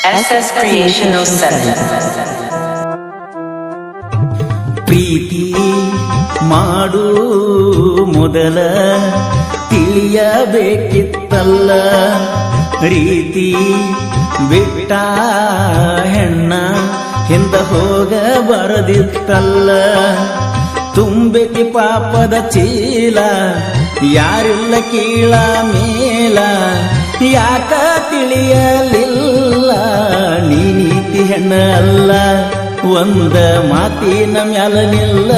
SS Creation 07. ಪ್ರೀತಿ ಮಾಡು ಮೊದಲ ತಿಳಿಯಬೇಕಿತ್ತಲ್ಲ, ರೀತಿ ಬಿಟ್ಟ ಹೆಣ್ಣ ಹಿಂದ ಹೋಗಬಾರದಿತ್ತಲ್ಲ. ತುಂಬೆತಿ ಪಾಪದ ಚೀಲ, ಯಾರಿಲ್ಲ ಕೀಳ ಮೇಲ, ಯಾಕ ತಿಳಿಯಲಿಲ್ಲ ನೀ ನೀತಿ ಹೆಣ್ಣ ಅಲ್ಲ. ಒಂದ ಮಾತಿನ ಮ್ಯಾಲನಿಲ್ಲ,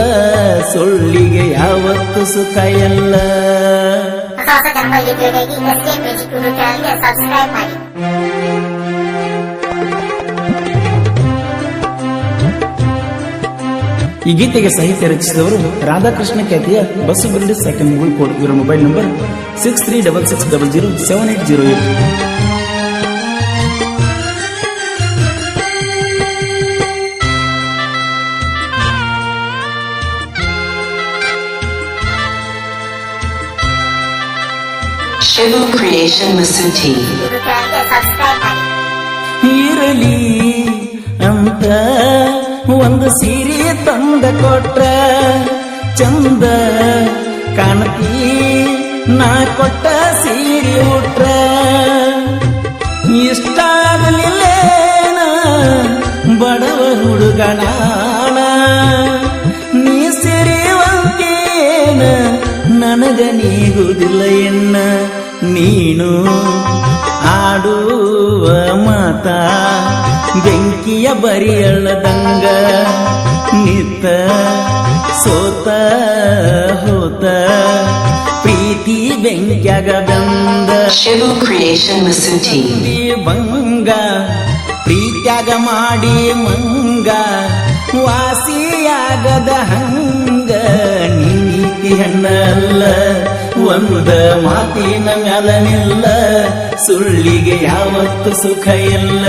ಸೊಳ್ಳಿಗೆ ಯಾವತ್ತು ಸುಖ ಎಲ್ಲ. ಈ ಗೀತೆಗೆ ಸಾಹಿತ್ಯ ರಚಿಸಿದವರು ರಾಧಾಕೃಷ್ಣ ಖ್ಯಾತಿಯ ಬಸ್ಸು ಬಿಲ್ಡ್ ಸೆಕೆಂಡ್ ಕೋಡ್. ಇವರ mobile number 6366007808. Shivu Creation Masuti. ಇರಲಿ ಅಂತ ಒಂದು ಸೀರೆ ತಂದ ಕೊಟ್ರ ಚಂದ ಕಾಣತಿ, ನಾ ಕೊಟ್ಟ ಸೀರೆ ಉಟ್ರ ಇಷ್ಟ ಆಗಲಿಲ್ಲೇನ ಬಡವ ಹುಡುಗನಾಣ. ನೀ ಸಿರಿವಂತೇನ ನನಗ ನೀಗುದಿಲ್ಲ ಎನ್ನ, ನೀನು ಆಡುವ ಮಾತ ಬೆಂಕಿಯ ಬರಿಯಳದಂಗ, ನಿತ್ತ ಸೋತ ಹೋತ ಪ್ರೀತಿ ಬೆಂಕ್ಯಾಗ ಬಂದ. Shivu Creation Masuti. ಬಂಗ ಪ್ರೀತ್ಯಾಗ ಮಾಡಿ ಮಂಗ, ವಾಸಿಯಾಗದ ಹಂಗ ನೀತಿ ಹೆಣ್ಣಲ್ಲ. ಒಂದ ಮಾತಿನ ಮ್ಯಾಲನಿಲ್ಲ, ಸುಳ್ಳಿಗೆ ಯಾವತ್ತು ಸುಖ ಇಲ್ಲ.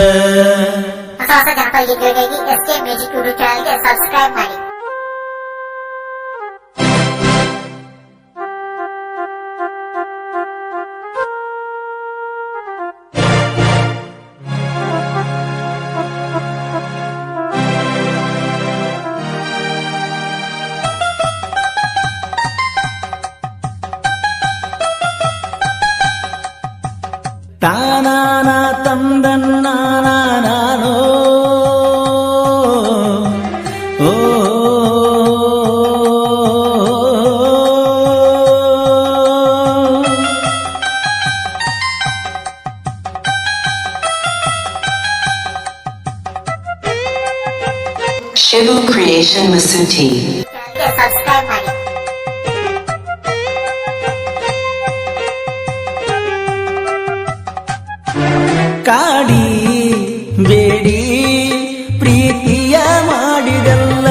ತಾನಾನ ತಂದನ್ನಾನೋ ಓ Shivu Creation Masuti. ಕಾಡಿ ಬೇಡಿ ಪ್ರೀತಿಯ ಮಾಡಿದಲ್ಲ,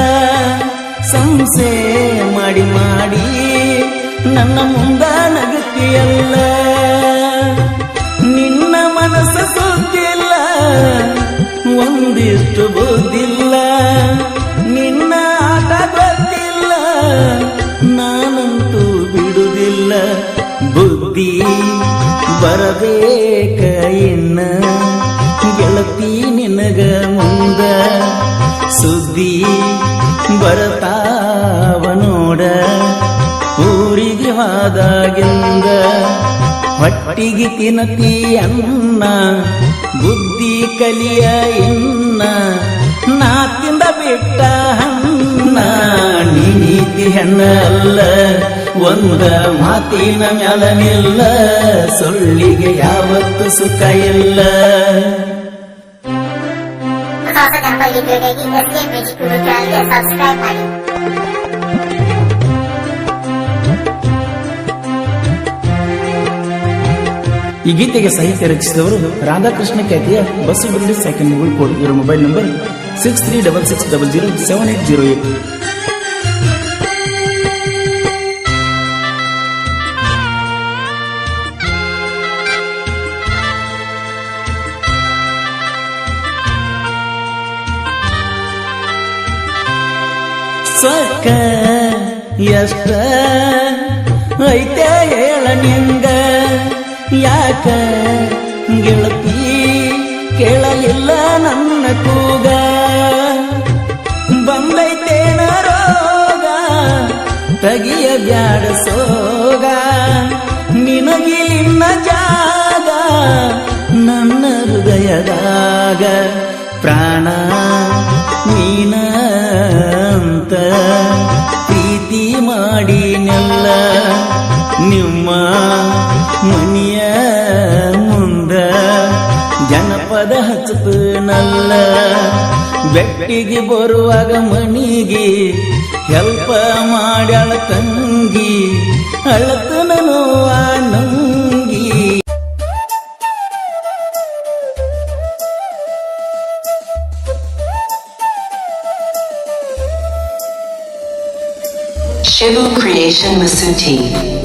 ಸಂಸೆ ಮಾಡಿ ಮಾಡಿ ನನ್ನ ಮುಂದ ನಗತಿಯಲ್ಲ. ನಿನ್ನ ಮನಸ್ಸ ಸುತ್ತಿಲ್ಲ, ಒಂದಿಷ್ಟು ಬುದ್ಧಿಲ್ಲ, ನಿನ್ನ ಆಟ ಗೊತ್ತಿಲ್ಲ, ನಾನಂತೂ ಬಿಡುವುದಿಲ್ಲ. ಬುದ್ಧಿ ಬರಬೇಕ ಇನ್ನ ಗೆಳತಿ ನಿನಗ ಮುಂದ, ಸುದ್ದಿ ಬರತಾವ ನೋಡ ಊರಿಗೆ ಹೋದಾಗಿಂದ. ಹೊಟ್ಟಿಗೆ ತಿನ್ನತಿ ಅನ್ನ, ಬುದ್ಧಿ ಕಲಿಯ ಇನ್ನ, ನಾ ತಿಂದ ಬಿಟ್ಟ ಹನ್ನ ನೀ ನೀತಿ ಹೆಣ್ಣ ಅಲ್ಲ. ಒಂದ ಮಾತಿನ ಮ್ಯಾಲನಿಲ್ಲ, ಸೊಳ್ಳಿಗೆ ಯಾವತ್ತು ಸುಖ ಇಲ್ಲ. ಈ ಗೀತೆಗೆ ಸಾಹಿತ್ಯ ರಚಿಸಿದವರು ರಾಧಾಕೃಷ್ಣ ಖ್ಯಾತಿಯ ಬಸ್ಸು ಬಿಲ್ಡ್ ಸೆಕೆಂಡ್ ಕೋಡ್. ಇವರ ಮೊಬೈಲ್ ನಂಬರ್ 6366007808. ಸ್ವಕ್ಕ ಎಷ್ಟ ಐತೆ ಹೇಳ ನಿಂಗ, ಯಾಕ ಗೆಳತಿ ಕೇಳಲಿಲ್ಲ ಬ್ಯಾಡ ಸೋಗ ನಿನಗಿಲಿನ್ನ ಜಾಗ ನನ್ನ ಹೃದಯದಾಗ ಪ್ರಾಣ ನೀನ ಅಂತ ಪ್ರೀತಿ ಮಾಡಿನೆಲ್ಲ ನಿಮ್ಮ ಮನಿಯ ಮುಂದ ಜನಪದ ಹಚ್ಚತನಲ್ಲ ಬೆಟ್ಟಿಗೆ ಬರುವಾಗ ಮನಿಗೆ ಹೆಲ್ಪ ಮಾಡ್ಯಾಳ ತಂಗಿ ಅಳತನ ನೋವ ನಂಗಿ Shivu Creation Masuti.